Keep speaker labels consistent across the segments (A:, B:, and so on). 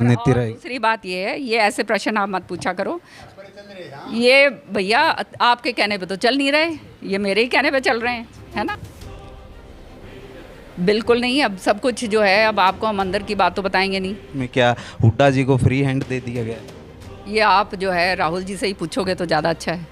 A: नीति रहेगी।
B: दूसरी बात ये है, ये ऐसे प्रश्न आप मत पूछा करो। ये भैया आपके कहने पे तो चल नहीं रहे, ये मेरे ही कहने पे चल रहे हैं, है ना। बिल्कुल नहीं, अब सब कुछ जो है, अब आपको हम अंदर की बात तो बताएंगे नहीं।
A: में क्या हुड्डा जी को फ्री हैंड दे दिया गया?
B: ये आप जो है राहुल जी से ही पूछोगे तो ज़्यादा अच्छा है।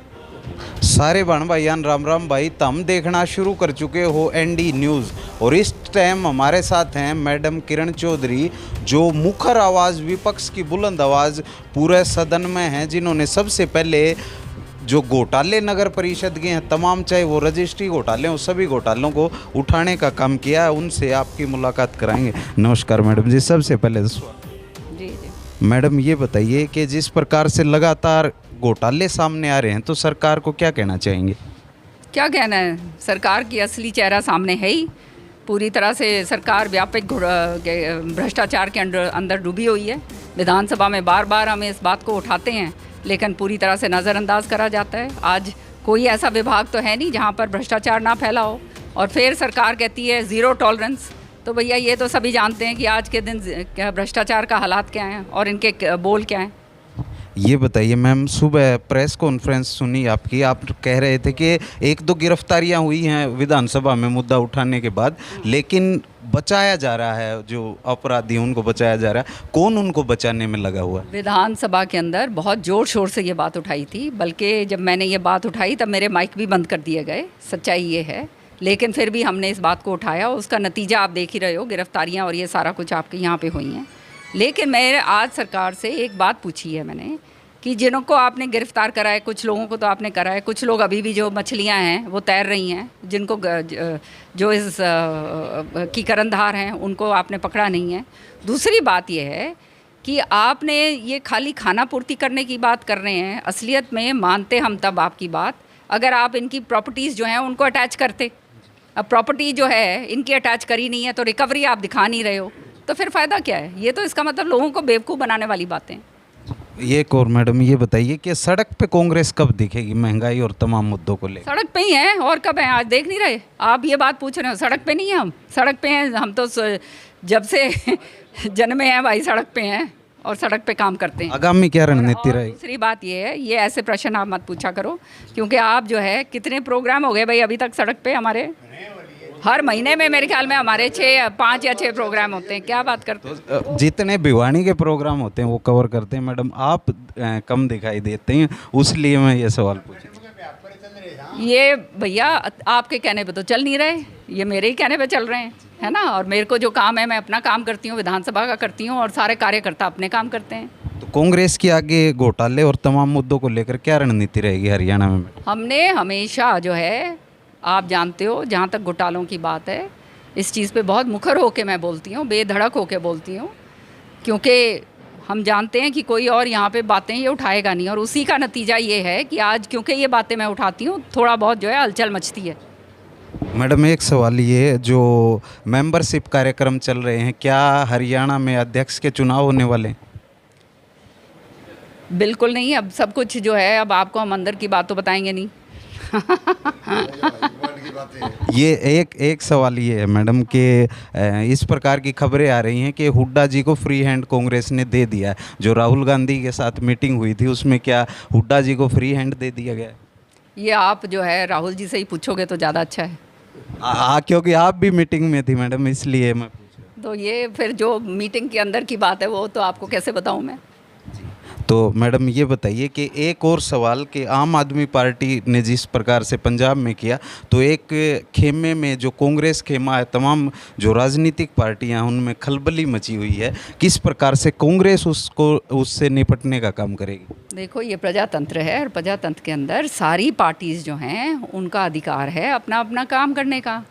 A: सारे बहन भाईयान राम राम भाई, तुम देखना शुरू कर चुके हो एनडी न्यूज़ और इस टाइम हमारे साथ हैं मैडम किरण चौधरी, जो मुखर आवाज़, विपक्ष की बुलंद आवाज़ पूरे सदन में हैं, जिन्होंने सबसे पहले जो घोटाले नगर परिषद के हैं तमाम, चाहे वो रजिस्ट्री घोटाले हो, सभी घोटालों को उठाने का काम किया है। उनसे आपकी मुलाकात कराएंगे। नमस्कार मैडम जी, सबसे पहले
B: जी जी।
A: मैडम ये बताइए कि जिस प्रकार से लगातार घोटाले सामने आ रहे हैं तो सरकार को क्या कहना चाहेंगे?
B: क्या कहना है, सरकार की असली चेहरा सामने है ही। पूरी तरह से सरकार व्यापक भ्रष्टाचार के अंदर डूबी हुई है। विधानसभा में बार बार हम इस बात को उठाते हैं, लेकिन पूरी तरह से नज़रअंदाज करा जाता है। आज कोई ऐसा विभाग तो है नहीं जहाँ पर भ्रष्टाचार ना फैला हो, और फिर सरकार कहती है ज़ीरो टॉलरेंस। तो भैया ये तो सभी जानते हैं कि आज के दिन क्या भ्रष्टाचार का हालात क्या हैं और इनके बोल क्या हैं।
A: ये बताइए मैम, सुबह प्रेस कॉन्फ्रेंस सुनी आपकी, आप कह रहे थे कि एक दो गिरफ्तारियां हुई हैं विधानसभा में मुद्दा उठाने के बाद, लेकिन बचाया जा रहा है, जो अपराधी उनको बचाया जा रहा है। कौन उनको बचाने में लगा हुआ है?
B: विधानसभा के अंदर बहुत ज़ोर शोर से ये बात उठाई थी, बल्कि जब मैंने ये बात उठाई तब मेरे माइक भी बंद कर दिए गए, सच्चाई ये है। लेकिन फिर भी हमने इस बात को उठाया, उसका नतीजा आप देख ही रहे हो, गिरफ्तारियाँ और ये सारा कुछ आपके यहाँ पे हुई हैं। लेकिन मैं आज सरकार से एक बात पूछी है मैंने कि जिनको आपने गिरफ्तार करा है, कुछ लोगों को तो आपने करा है, कुछ लोग अभी भी जो मछलियां हैं वो तैर रही हैं, जिनको जो इस की करनधार हैं उनको आपने पकड़ा नहीं है। दूसरी बात यह है कि आपने ये खाली खाना पूर्ति करने की बात कर रहे हैं। असलियत में मानते हम तब आपकी बात अगर आप इनकी प्रॉपर्टीज़ जो हैं उनको अटैच करते। अब प्रॉपर्टी जो है इनकी अटैच करी नहीं है तो रिकवरी आप दिखा नहीं रहे हो, तो फिर फ़ायदा क्या है? ये तो इसका मतलब लोगों को बेवकूफ़ बनाने वाली बातें।
A: एक और मैडम ये बताइए कि सड़क पे कांग्रेस कब दिखेगी महंगाई और तमाम मुद्दों को लेकर?
B: सड़क पे ही हैं, और कब हैं? आज देख नहीं रहे आप? ये बात पूछ रहे हो, सड़क पे नहीं है हम, सड़क पे हैं हम तो जब से जन्मे हैं भाई, सड़क पे हैं और सड़क पे काम करते हैं।
A: आगामी क्या रणनीति रहेगी?
B: दूसरी बात ये है, ये ऐसे प्रश्न आप मत पूछा करो, क्योंकि आप जो है, कितने प्रोग्राम हो गए भाई अभी तक सड़क पे हमारे? हर महीने में मेरे ख्याल में हमारे 5 या 6 प्रोग्राम होते हैं। क्या बात करते हैं?
A: तो जितने भिवानी के प्रोग्राम होते हैं वो कवर करते हैं मैडम, आप कम दिखाई देते हैं, उसलिए मैं ये सवाल पूछा।
B: ये भैया आपके कहने पे तो चल नहीं रहे, ये मेरे ही कहने पे चल रहे हैं, है ना। और मेरे को जो काम है मैं अपना काम करती हूँ, विधानसभा का करती हूँ, और सारे कार्यकर्ता अपने काम करते हैं।
A: तो कांग्रेस की आगे घोटाले और तमाम मुद्दों को लेकर क्या रणनीति रहेगी हरियाणा में?
B: हमने हमेशा जो है, आप जानते हो, जहाँ तक घोटालों की बात है, इस चीज़ पे बहुत मुखर होके मैं बोलती हूँ, बेधड़क होके बोलती हूँ, क्योंकि हम जानते हैं कि कोई और यहाँ पे बातें ये उठाएगा नहीं। और उसी का नतीजा ये है कि आज क्योंकि ये बातें मैं उठाती हूँ, थोड़ा बहुत जो है हलचल मचती है।
A: मैडम एक सवाल ये, जो मेंबरशिप कार्यक्रम चल रहे हैं, क्या हरियाणा में अध्यक्ष के चुनाव होने वाले हैं?
B: बिल्कुल नहीं, अब सब कुछ जो है, अब आपको हम अंदर की बात तो बताएंगे नहीं।
A: ये एक सवाल ये है मैडम कि इस प्रकार की खबरें आ रही हैं कि हुड्डा जी को फ्री हैंड कांग्रेस ने दे दिया है। जो राहुल गांधी के साथ मीटिंग हुई थी उसमें क्या हुड्डा जी को फ्री हैंड दे दिया गया है?
B: ये आप जो है राहुल जी से ही पूछोगे तो ज़्यादा अच्छा है।
A: क्योंकि आप भी मीटिंग में थी मैडम, इसलिए मैं पूछ रहा हूं।
B: तो ये फिर जो मीटिंग के अंदर की बात है वो तो आपको कैसे बताऊं मैं।
A: तो मैडम ये बताइए कि एक और सवाल कि आम आदमी पार्टी ने जिस प्रकार से पंजाब में किया, तो एक खेमे में जो कांग्रेस खेमा है, तमाम जो राजनीतिक पार्टियां उनमें खलबली मची हुई है। किस प्रकार से कांग्रेस उससे निपटने का काम करेगी?
B: देखो, ये प्रजातंत्र है और प्रजातंत्र के अंदर सारी पार्टीज़ जो हैं उनका अधिकार है अपना अपना काम करने का।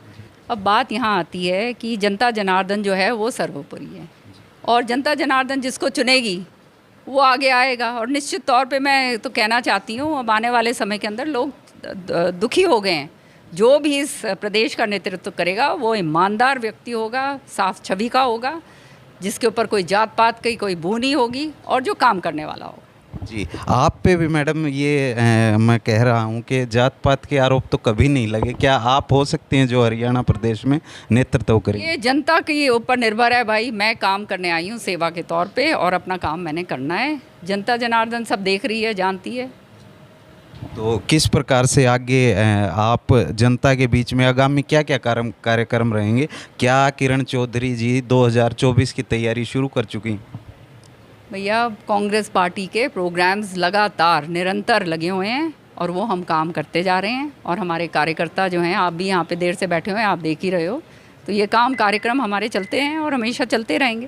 B: अब बात यहाँ आती है कि जनता जनार्दन जो है वो सर्वोपरि है, और जनता जनार्दन जिसको चुनेगी वो आगे आएगा। और निश्चित तौर पे मैं तो कहना चाहती हूँ, अब आने वाले समय के अंदर लोग दुखी हो गए हैं। जो भी इस प्रदेश का नेतृत्व करेगा वो ईमानदार व्यक्ति होगा, साफ छवि का होगा, जिसके ऊपर कोई जात पात की कोई बू नहीं होगी, और जो काम करने वाला होगा।
A: जी, आप पे भी मैडम ये मैं कह रहा हूँ कि जात पात के आरोप तो कभी नहीं लगे, क्या आप हो सकते हैं जो हरियाणा प्रदेश में नेतृत्व करें?
B: ये जनता के ऊपर निर्भर है भाई। मैं काम करने आई हूँ सेवा के तौर पे और अपना काम मैंने करना है। जनता जनार्दन सब देख रही है, जानती है।
A: तो किस प्रकार से आगे आप जनता के बीच में आगामी क्या क्या कार्यक्रम रहेंगे? क्या किरण चौधरी जी 2024 की तैयारी शुरू कर चुकी हैं?
B: भैया कांग्रेस पार्टी के प्रोग्राम्स लगातार निरंतर लगे हुए हैं और वो हम काम करते जा रहे हैं। और हमारे कार्यकर्ता जो हैं, आप भी यहाँ पे देर से बैठे हुए हैं, आप देख ही रहे हो, तो ये कार्यक्रम हमारे चलते हैं और हमेशा चलते रहेंगे।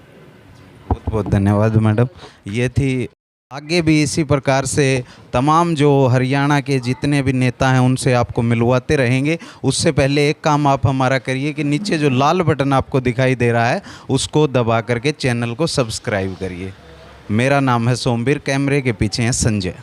A: बहुत बहुत धन्यवाद मैडम। ये थी, आगे भी इसी प्रकार से तमाम जो हरियाणा के जितने भी नेता हैं उनसे आपको मिलवाते रहेंगे। उससे पहले एक काम आप हमारा करिए कि नीचे जो लाल बटन आपको दिखाई दे रहा है उसको दबा करके चैनल को सब्सक्राइब करिए। मेरा नाम है सोमवीर, कैमरे के पीछे हैं संजय।